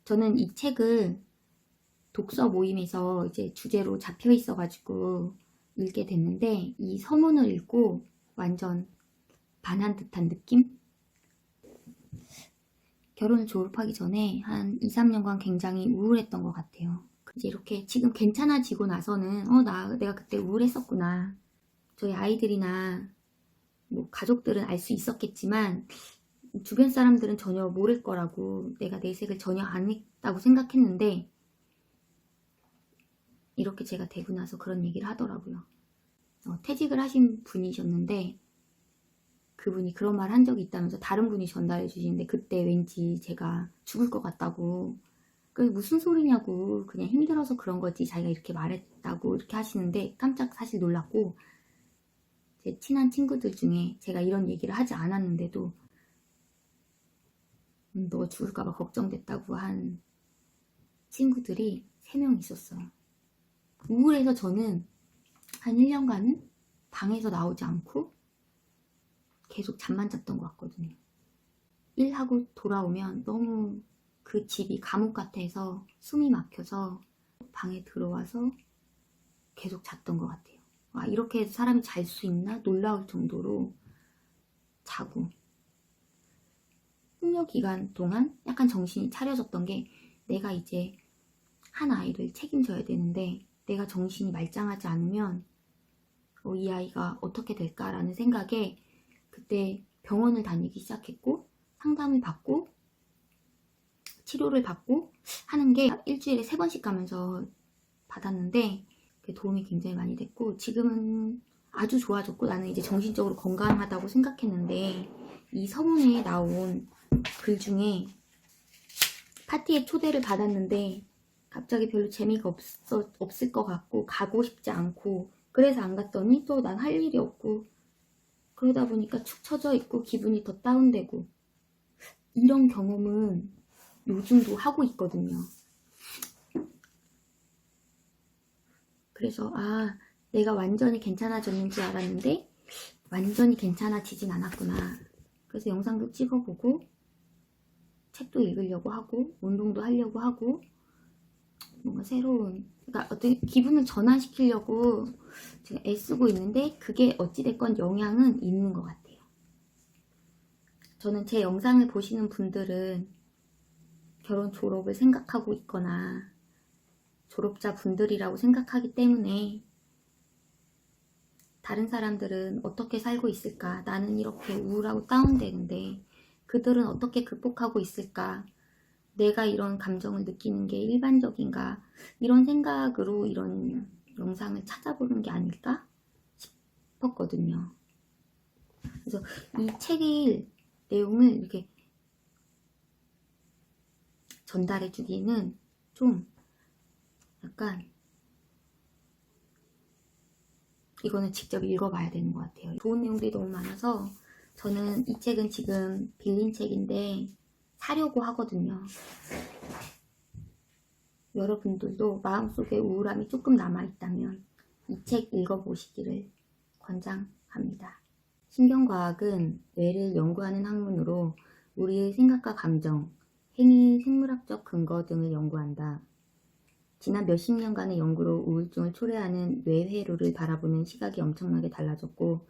저는 이 책을 독서 모임에서 이제 주제로 잡혀 있어가지고 읽게 됐는데, 이 서문을 읽고 완전 반한 듯한 느낌? 결혼을 졸업하기 전에 한 2, 3년간 굉장히 우울했던 것 같아요. 이제 이렇게 지금 괜찮아지고 나서는 내가 그때 우울했었구나. 저희 아이들이나 뭐 가족들은 알 수 있었겠지만 주변 사람들은 전혀 모를 거라고, 내가 내색을 전혀 안 했다고 생각했는데, 이렇게 제가 되고 나서 그런 얘기를 하더라고요. 퇴직을 하신 분이셨는데 그분이 그런 말 한 적이 있다면서 다른 분이 전달해 주시는데, 그때 왠지 제가 죽을 것 같다고, 그게 무슨 소리냐고, 그냥 힘들어서 그런 거지 자기가 이렇게 말했다고 이렇게 하시는데, 깜짝 사실 놀랐고, 제 친한 친구들 중에 제가 이런 얘기를 하지 않았는데도 너 죽을까봐 걱정됐다고 한 친구들이 3명 있었어요. 우울해서 저는 한 1년간은 방에서 나오지 않고 계속 잠만 잤던 것 같거든요. 일하고 돌아오면 너무 그 집이 감옥 같아서 숨이 막혀서 방에 들어와서 계속 잤던 것 같아요. 이렇게 해서 사람이 잘 수 있나? 놀라울 정도로 자고, 숙려 기간 동안 약간 정신이 차려졌던 게, 내가 이제 한 아이를 책임져야 되는데 내가 정신이 말짱하지 않으면 이 아이가 어떻게 될까라는 생각에 그때 병원을 다니기 시작했고, 상담을 받고 치료를 받고 하는 게 일주일에 3번씩 가면서 받았는데, 그게 도움이 굉장히 많이 됐고, 지금은 아주 좋아졌고, 나는 이제 정신적으로 건강하다고 생각했는데, 이 서문에 나온 글 중에 파티에 초대를 받았는데 갑자기 별로 재미가 없을 것 같고 가고 싶지 않고, 그래서 안 갔더니 또 난 할 일이 없고, 그러다 보니까 축 처져 있고 기분이 더 다운되고, 이런 경험은 요즘도 하고 있거든요. 그래서 내가 완전히 괜찮아졌는 줄 알았는데 완전히 괜찮아지진 않았구나. 그래서 영상도 찍어보고 책도 읽으려고 하고 운동도 하려고 하고, 뭔가 새로운, 그러니까 어떻게 기분을 전환시키려고 제가 애쓰고 있는데, 그게 어찌됐건 영향은 있는 것 같아요. 저는 제 영상을 보시는 분들은 결혼 졸업을 생각하고 있거나 졸업자 분들이라고 생각하기 때문에, 다른 사람들은 어떻게 살고 있을까, 나는 이렇게 우울하고 다운되는데 그들은 어떻게 극복하고 있을까, 내가 이런 감정을 느끼는 게 일반적인가, 이런 생각으로 이런 영상을 찾아보는 게 아닐까 싶었거든요. 그래서 이 책의 내용을 이렇게 전달해 주기는 좀 약간, 이거는 직접 읽어봐야 되는 것 같아요. 좋은 내용들이 너무 많아서 저는 이 책은 지금 빌린 책인데 사려고 하거든요. 여러분들도 마음속에 우울함이 조금 남아있다면 이 책 읽어보시기를 권장합니다. 신경과학은 뇌를 연구하는 학문으로 우리의 생각과 감정, 행위, 생물학적 근거 등을 연구한다. 지난 몇십 년간의 연구로 우울증을 초래하는 뇌회로를 바라보는 시각이 엄청나게 달라졌고,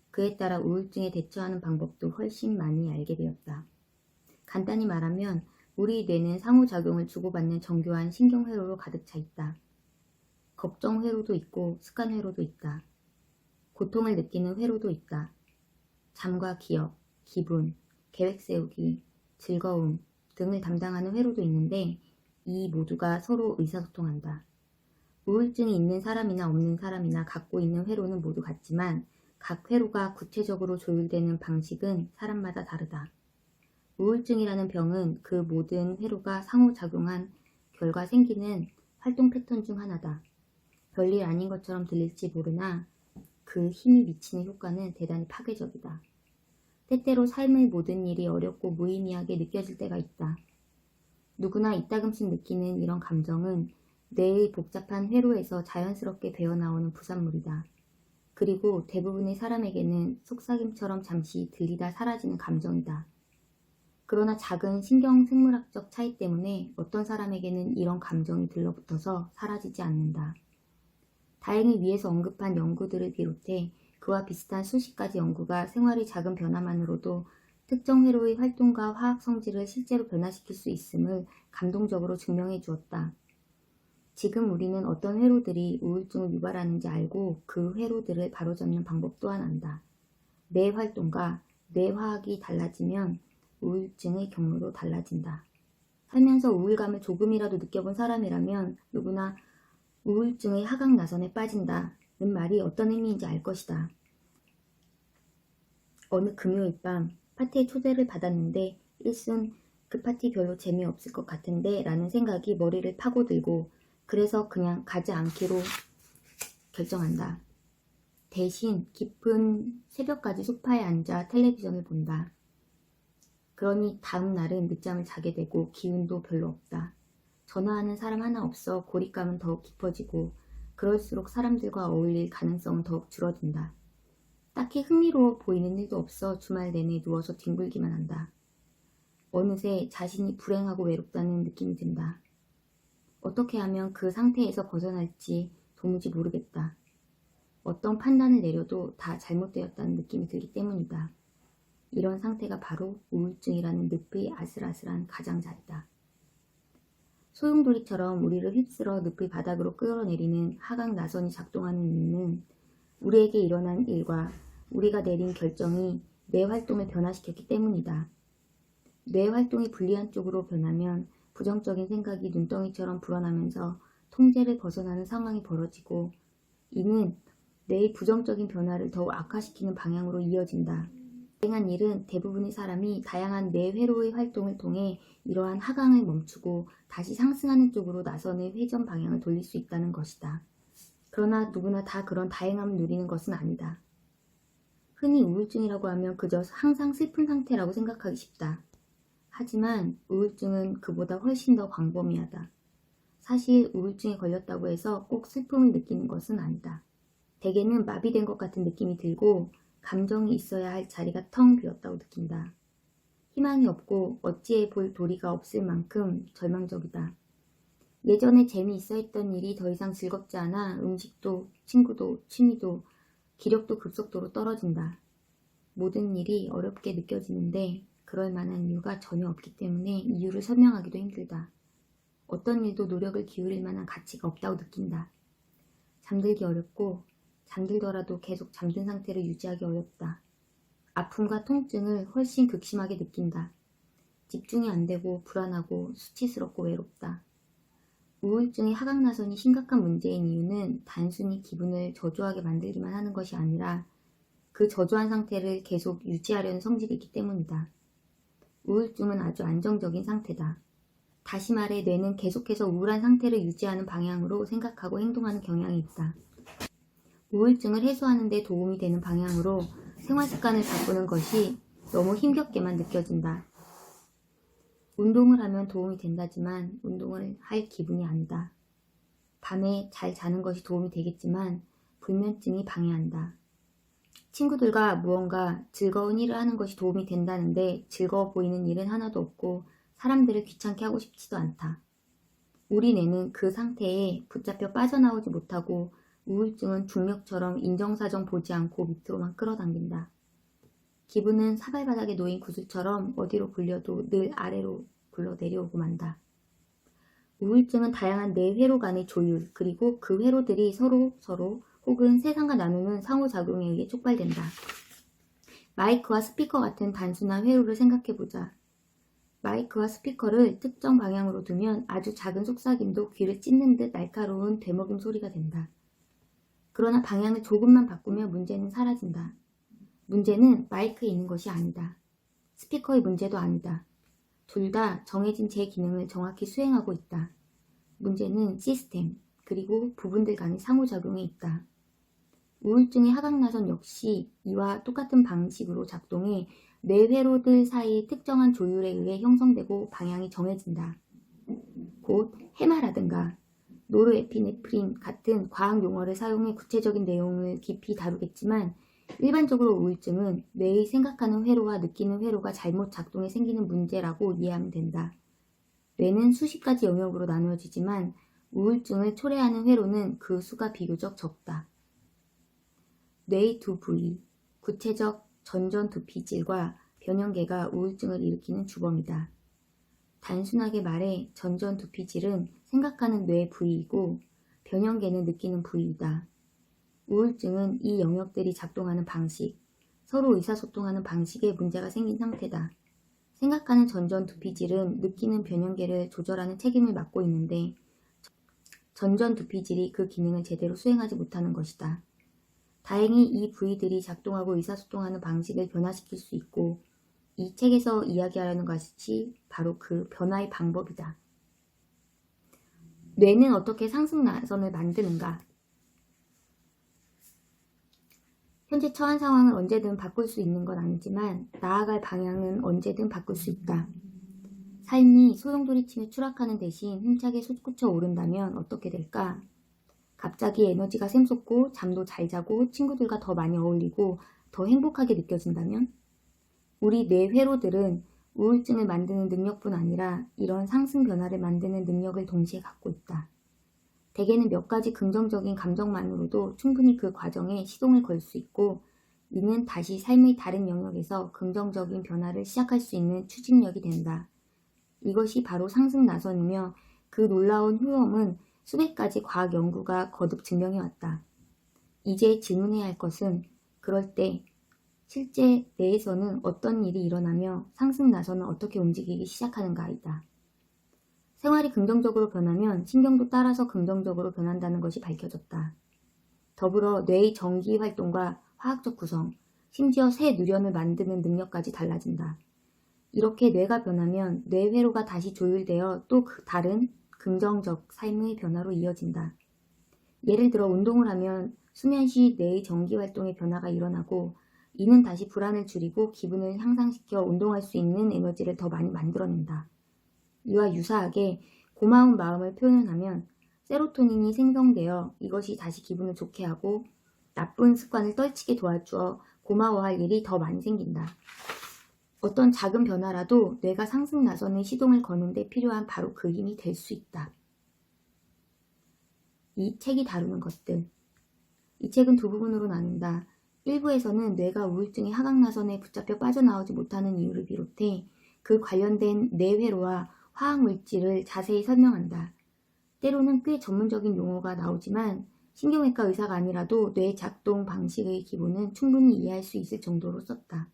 그에 따라 우울증에 대처하는 방법도 훨씬 많이 알게 되었다. 간단히 말하면 우리 뇌는 상호작용을 주고받는 정교한 신경회로로 가득 차 있다. 걱정회로도 있고 습관회로도 있다. 고통을 느끼는 회로도 있다. 잠과 기억, 기분, 계획 세우기, 즐거움 등을 담당하는 회로도 있는데, 이 모두가 서로 의사소통한다. 우울증이 있는 사람이나 없는 사람이나 갖고 있는 회로는 모두 같지만 각 회로가 구체적으로 조율되는 방식은 사람마다 다르다. 우울증이라는 병은 그 모든 회로가 상호작용한 결과 생기는 활동 패턴 중 하나다. 별일 아닌 것처럼 들릴지 모르나 그 힘이 미치는 효과는 대단히 파괴적이다. 때때로 삶의 모든 일이 어렵고 무의미하게 느껴질 때가 있다. 누구나 이따금씩 느끼는 이런 감정은 뇌의 복잡한 회로에서 자연스럽게 배어나오는 부산물이다. 그리고 대부분의 사람에게는 속삭임처럼 잠시 들리다 사라지는 감정이다. 그러나 작은 신경생물학적 차이 때문에 어떤 사람에게는 이런 감정이 들러붙어서 사라지지 않는다. 다행히 위에서 언급한 연구들을 비롯해 그와 비슷한 수십 가지 연구가 생활의 작은 변화만으로도 특정 회로의 활동과 화학 성질을 실제로 변화시킬 수 있음을 감동적으로 증명해 주었다. 지금 우리는 어떤 회로들이 우울증을 유발하는지 알고 그 회로들을 바로잡는 방법 또한 안다. 뇌 활동과 뇌 화학이 달라지면 우울증의 경로도 달라진다. 살면서 우울감을 조금이라도 느껴본 사람이라면 누구나 우울증의 하강 나선에 빠진다는 말이 어떤 의미인지 알 것이다. 어느 금요일 밤 파티에 초대를 받았는데 일순 그 파티 별로 재미없을 것 같은데 라는 생각이 머리를 파고들고 그래서 그냥 가지 않기로 결정한다. 대신 깊은 새벽까지 소파에 앉아 텔레비전을 본다. 그러니 다음 날은 늦잠을 자게 되고 기운도 별로 없다. 전화하는 사람 하나 없어 고립감은 더욱 깊어지고 그럴수록 사람들과 어울릴 가능성은 더욱 줄어든다. 딱히 흥미로워 보이는 일도 없어 주말 내내 누워서 뒹굴기만 한다. 어느새 자신이 불행하고 외롭다는 느낌이 든다. 어떻게 하면 그 상태에서 벗어날지 도무지 모르겠다. 어떤 판단을 내려도 다 잘못되었다는 느낌이 들기 때문이다. 이런 상태가 바로 우울증이라는 늪의 아슬아슬한 가장자리다. 소용돌이처럼 우리를 휩쓸어 늪의 바닥으로 끌어내리는 하강 나선이 작동하는 이유는 우리에게 일어난 일과 우리가 내린 결정이 뇌 활동을 변화시켰기 때문이다. 뇌 활동이 불리한 쪽으로 변하면 부정적인 생각이 눈덩이처럼 불어나면서 통제를 벗어나는 상황이 벌어지고 이는 뇌의 부정적인 변화를 더욱 악화시키는 방향으로 이어진다. 불행한 일은 대부분의 사람이 다양한 뇌 회로의 활동을 통해 이러한 하강을 멈추고 다시 상승하는 쪽으로 나선의 회전 방향을 돌릴 수 있다는 것이다. 그러나 누구나 다 그런 다행함을 누리는 것은 아니다. 흔히 우울증이라고 하면 그저 항상 슬픈 상태라고 생각하기 쉽다. 하지만 우울증은 그보다 훨씬 더 광범위하다. 사실 우울증에 걸렸다고 해서 꼭 슬픔을 느끼는 것은 아니다. 대개는 마비된 것 같은 느낌이 들고 감정이 있어야 할 자리가 텅 비었다고 느낀다. 희망이 없고 어찌해 볼 도리가 없을 만큼 절망적이다. 예전에 재미있어 했던 일이 더 이상 즐겁지 않아 음식도, 친구도, 취미도, 기력도 급속도로 떨어진다. 모든 일이 어렵게 느껴지는데 그럴 만한 이유가 전혀 없기 때문에 이유를 설명하기도 힘들다. 어떤 일도 노력을 기울일 만한 가치가 없다고 느낀다. 잠들기 어렵고 잠들더라도 계속 잠든 상태를 유지하기 어렵다. 아픔과 통증을 훨씬 극심하게 느낀다. 집중이 안 되고 불안하고 수치스럽고 외롭다. 우울증의 하강나선이 심각한 문제인 이유는 단순히 기분을 저조하게 만들기만 하는 것이 아니라 그 저조한 상태를 계속 유지하려는 성질이 있기 때문이다. 우울증은 아주 안정적인 상태다. 다시 말해 뇌는 계속해서 우울한 상태를 유지하는 방향으로 생각하고 행동하는 경향이 있다. 우울증을 해소하는 데 도움이 되는 방향으로 생활 습관을 바꾸는 것이 너무 힘겹게만 느껴진다. 운동을 하면 도움이 된다지만 운동을 할 기분이 아니다. 밤에 잘 자는 것이 도움이 되겠지만 불면증이 방해한다. 친구들과 무언가 즐거운 일을 하는 것이 도움이 된다는데 즐거워 보이는 일은 하나도 없고 사람들을 귀찮게 하고 싶지도 않다. 우리 뇌는 그 상태에 붙잡혀 빠져나오지 못하고 우울증은 중력처럼 인정사정 보지 않고 밑으로만 끌어당긴다. 기분은 사발바닥에 놓인 구슬처럼 어디로 굴려도 늘 아래로 굴러 내려오고 만다. 우울증은 다양한 뇌 회로 간의 조율 그리고 그 회로들이 서로 혹은 세상과 나누는 상호작용에 의해 촉발된다. 마이크와 스피커 같은 단순한 회로를 생각해보자. 마이크와 스피커를 특정 방향으로 두면 아주 작은 속삭임도 귀를 찢는 듯 날카로운 되먹임 소리가 된다. 그러나 방향을 조금만 바꾸면 문제는 사라진다. 문제는 마이크에 있는 것이 아니다. 스피커의 문제도 아니다. 둘 다 정해진 제 기능을 정확히 수행하고 있다. 문제는 시스템, 그리고 부분들 간의 상호작용에 있다. 우울증의 하강나선 역시 이와 똑같은 방식으로 작동해 뇌회로들 사이의 특정한 조율에 의해 형성되고 방향이 정해진다. 곧 해마라든가 노르에피네프린 같은 과학 용어를 사용해 구체적인 내용을 깊이 다루겠지만 일반적으로 우울증은 뇌의 생각하는 회로와 느끼는 회로가 잘못 작동해 생기는 문제라고 이해하면 된다. 뇌는 수십 가지 영역으로 나누어지지만 우울증을 초래하는 회로는 그 수가 비교적 적다. 뇌의 두 부위, 구체적 전전두피질과 변형계가 우울증을 일으키는 주범이다. 단순하게 말해 전전두피질은 생각하는 뇌 부위이고 변형계는 느끼는 부위이다. 우울증은 이 영역들이 작동하는 방식, 서로 의사소통하는 방식에 문제가 생긴 상태다. 생각하는 전전두피질은 느끼는 변형계를 조절하는 책임을 맡고 있는데 전전두피질이 그 기능을 제대로 수행하지 못하는 것이다. 다행히 이 부위들이 작동하고 의사소통하는 방식을 변화시킬 수 있고 이 책에서 이야기하려는 것이 바로 그 변화의 방법이다. 뇌는 어떻게 상승나선을 만드는가? 현재 처한 상황을 언제든 바꿀 수 있는 건 아니지만 나아갈 방향은 언제든 바꿀 수 있다. 삶이 소용돌이치며 추락하는 대신 힘차게 솟구쳐 오른다면 어떻게 될까? 갑자기 에너지가 샘솟고 잠도 잘 자고 친구들과 더 많이 어울리고 더 행복하게 느껴진다면? 우리 뇌 회로들은 우울증을 만드는 능력뿐 아니라 이런 상승 변화를 만드는 능력을 동시에 갖고 있다. 대개는 몇 가지 긍정적인 감정만으로도 충분히 그 과정에 시동을 걸 수 있고 이는 다시 삶의 다른 영역에서 긍정적인 변화를 시작할 수 있는 추진력이 된다. 이것이 바로 상승 나선이며 그 놀라운 효험은 수백 가지 과학 연구가 거듭 증명해왔다. 이제 질문해야 할 것은 그럴 때 실제 뇌에서는 어떤 일이 일어나며 상승 나선은 어떻게 움직이기 시작하는가이다. 생활이 긍정적으로 변하면 신경도 따라서 긍정적으로 변한다는 것이 밝혀졌다. 더불어 뇌의 전기 활동과 화학적 구성, 심지어 새 누련을 만드는 능력까지 달라진다. 이렇게 뇌가 변하면 뇌 회로가 다시 조율되어 또 다른 긍정적 삶의 변화로 이어진다. 예를 들어 운동을 하면 수면 시 뇌의 전기 활동의 변화가 일어나고 이는 다시 불안을 줄이고 기분을 향상시켜 운동할 수 있는 에너지를 더 많이 만들어낸다. 이와 유사하게 고마운 마음을 표현하면 세로토닌이 생성되어 이것이 다시 기분을 좋게 하고 나쁜 습관을 떨치게 도와주어 고마워할 일이 더 많이 생긴다. 어떤 작은 변화라도 뇌가 상승 나선의 시동을 거는 데 필요한 바로 그 힘이 될 수 있다. 이 책이 다루는 것들. 이 책은 두 부분으로 나눈다. 일부에서는 뇌가 우울증의 하강나선에 붙잡혀 빠져나오지 못하는 이유를 비롯해 그 관련된 뇌회로와 화학물질을 자세히 설명한다. 때로는 꽤 전문적인 용어가 나오지만 신경외과 의사가 아니라도 뇌 작동 방식의 기본은 충분히 이해할 수 있을 정도로 썼다.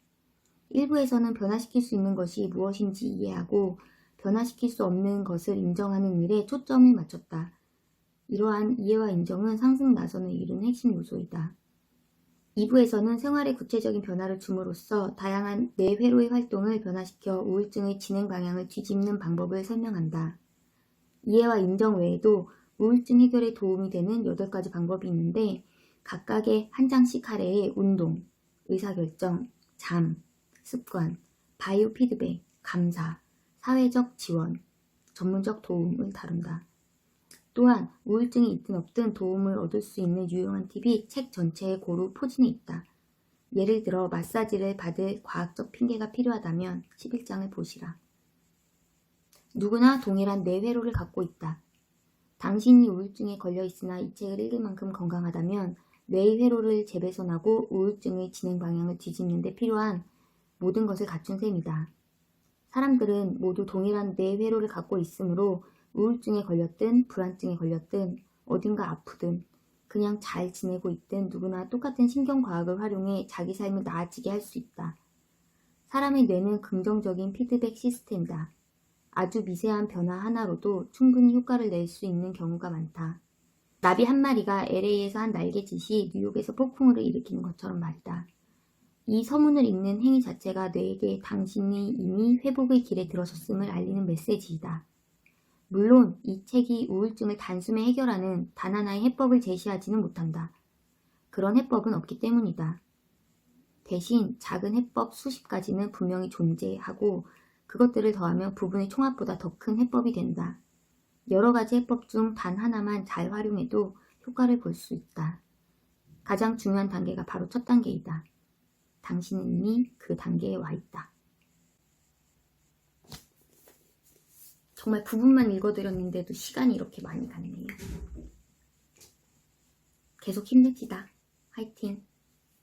일부에서는 변화시킬 수 있는 것이 무엇인지 이해하고 변화시킬 수 없는 것을 인정하는 일에 초점을 맞췄다. 이러한 이해와 인정은 상승 나선을 이루는 핵심 요소이다. 2부에서는 생활의 구체적인 변화를 줌으로써 다양한 뇌회로의 활동을 변화시켜 우울증의 진행 방향을 뒤집는 방법을 설명한다. 이해와 인정 외에도 우울증 해결에 도움이 되는 8가지 방법이 있는데 각각의 한 장씩 아래에 운동, 의사결정, 잠, 습관, 바이오 피드백, 감사, 사회적 지원, 전문적 도움을 다룬다. 또한 우울증이 있든 없든 도움을 얻을 수 있는 유용한 팁이 책 전체에 고루 포진해 있다. 예를 들어 마사지를 받을 과학적 핑계가 필요하다면 11장을 보시라. 누구나 동일한 뇌회로를 갖고 있다. 당신이 우울증에 걸려 있으나 이 책을 읽을 만큼 건강하다면 뇌의 회로를 재배선하고 우울증의 진행 방향을 뒤집는 데 필요한 모든 것을 갖춘 셈이다. 사람들은 모두 동일한 뇌회로를 갖고 있으므로 우울증에 걸렸든 불안증에 걸렸든 어딘가 아프든 그냥 잘 지내고 있든 누구나 똑같은 신경과학을 활용해 자기 삶을 나아지게 할 수 있다. 사람의 뇌는 긍정적인 피드백 시스템이다. 아주 미세한 변화 하나로도 충분히 효과를 낼 수 있는 경우가 많다. 나비 한 마리가 LA에서 한 날개짓이 뉴욕에서 폭풍우를 일으키는 것처럼 말이다. 이 서문을 읽는 행위 자체가 뇌에게 당신이 이미 회복의 길에 들어섰음을 알리는 메시지이다. 물론 이 책이 우울증을 단숨에 해결하는 단 하나의 해법을 제시하지는 못한다. 그런 해법은 없기 때문이다. 대신 작은 해법 수십 가지는 분명히 존재하고 그것들을 더하면 부분의 총합보다 더 큰 해법이 된다. 여러 가지 해법 중 단 하나만 잘 활용해도 효과를 볼 수 있다. 가장 중요한 단계가 바로 첫 단계이다. 당신은 이미 그 단계에 와 있다. 정말 부분만 읽어드렸는데도 시간이 이렇게 많이 갔네요. 계속 힘냅시다. 화이팅!